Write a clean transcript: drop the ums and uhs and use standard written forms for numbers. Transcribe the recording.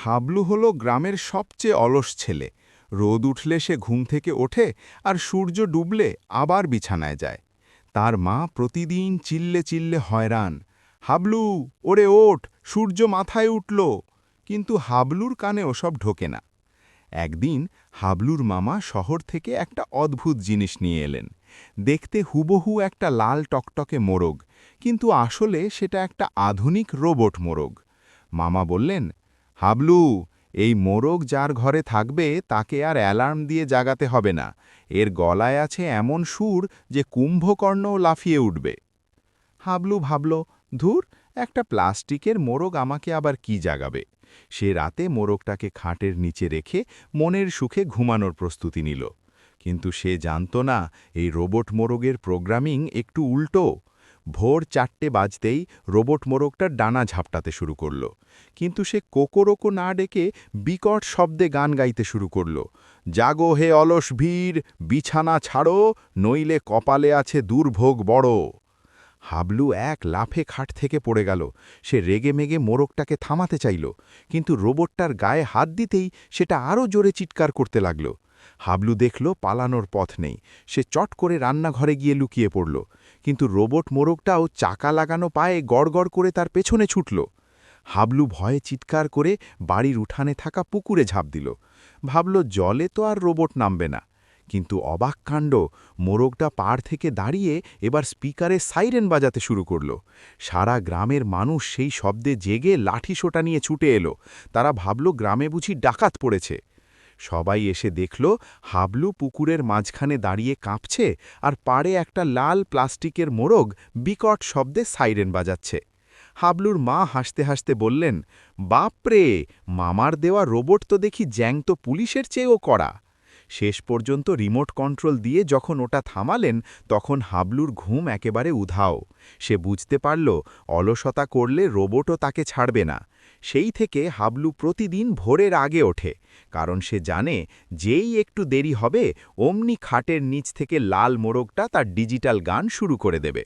হাবলু হলো গ্রামের সবচেয়ে অলস ছেলে। রোদ উঠলে সে ঘুম থেকে ওঠে আর সূর্য ডুবলে আবার বিছানায় যায়। তার মা প্রতিদিন চিল্লে চিল্লে হয়রান, হাবলু, ওরে ওঠ, সূর্য মাথায় উঠল। কিন্তু হাবলুর কানে ওসব ঢোকে না। একদিন হাবলুর মামা শহর থেকে একটা অদ্ভুত জিনিস নিয়ে এলেন। দেখতে হুবহু একটা লাল টকটকে মোরগ, কিন্তু আসলে সেটা একটা আধুনিক রোবট মোরগ। মামা বললেন, হাবলু, এই মোরগ যার ঘরে থাকবে তাকে আর অ্যালার্ম দিয়ে জাগাতে হবে না। এর গলায় আছে এমন সুর যে কুম্ভকর্ণও লাফিয়ে উঠবে। হাবলু ভাবল, ধুর, একটা প্লাস্টিকের মোরগ আমাকে আবার কি জাগাবে। সে রাতে মোরগটাকে খাটের নিচে রেখে মনের সুখে ঘুমানোর প্রস্তুতি নিল। কিন্তু সে জানত না এই রোবট মোরগের প্রোগ্রামিং একটু উল্টো। ভোর 4টে বাজতেই রোবট মোরগটার ডানা ঝাপটাতে শুরু করল। কিন্তু সে কোকোরোকো না ডেকে বিকট শব্দে গান গাইতে শুরু করল। জাগো হে অলস ভিড়, বিছানা ছাড়ো, নইলে কপালে আছে দুর্ভোগ বড়। হাবলু এক লাফে খাট থেকে পড়ে গেল। সে রেগে মেগে মোরগটাকে থামাতে চাইল, কিন্তু রোবটটার গায়ে হাত দিতেই সেটা আরও জোরে চিৎকার করতে লাগল। হাবলু দেখল পালানোর পথ নেই। সে চট করে রান্নাঘরে গিয়ে লুকিয়ে পড়ল, কিন্তু রোবট মোরগটাও চাকা লাগানো পায়ে গড়গড় করে তার পেছনে ছুটল। হাবলু ভয়ে চিৎকার করে বাড়ির উঠানে থাকা পুকুরে ঝাঁপ দিল। ভাবল জলে তো আর রোবট নামবে না। কিন্তু অবাক কাণ্ড, মোরগটা পাড় থেকে দাঁড়িয়ে এবার স্পিকারে সাইরেন বাজাতে শুরু করল। সারা গ্রামের মানুষ সেই শব্দে জেগে লাঠিসোঁটা নিয়ে ছুটে এলো। তারা ভাবল গ্রামে বুঝি ডাকাত পড়েছে। সবাই এসে দেখল হাবলু পুকুরের মাঝখানে দাঁড়িয়ে কাঁপছে, আর পাড়ে একটা লাল প্লাস্টিকের মোরগ বিকট শব্দে সাইরেন বাজাচ্ছে। হাবলুর মা হাসতে হাসতে বললেন, বাপরে, মামার দেওয়া রোবট তো দেখি জ্যাংত পুলিশের চেয়েও কড়া। শেষ পর্যন্ত রিমোট কন্ট্রোল দিয়ে যখন ওটা থামালেন, তখন হাবলুর ঘুম একেবারে উধাও। সে বুঝতে পারল অলসতা করলে রোবটও তাকে ছাড়বে না। সেই থেকে হাবলু প্রতিদিন ভোরের আগে ওঠে, কারণ সে জানে যেই একটু দেরি হবে অমনি খাটের নিচ থেকে লাল মোরগটা তার ডিজিটাল গান শুরু করে দেবে।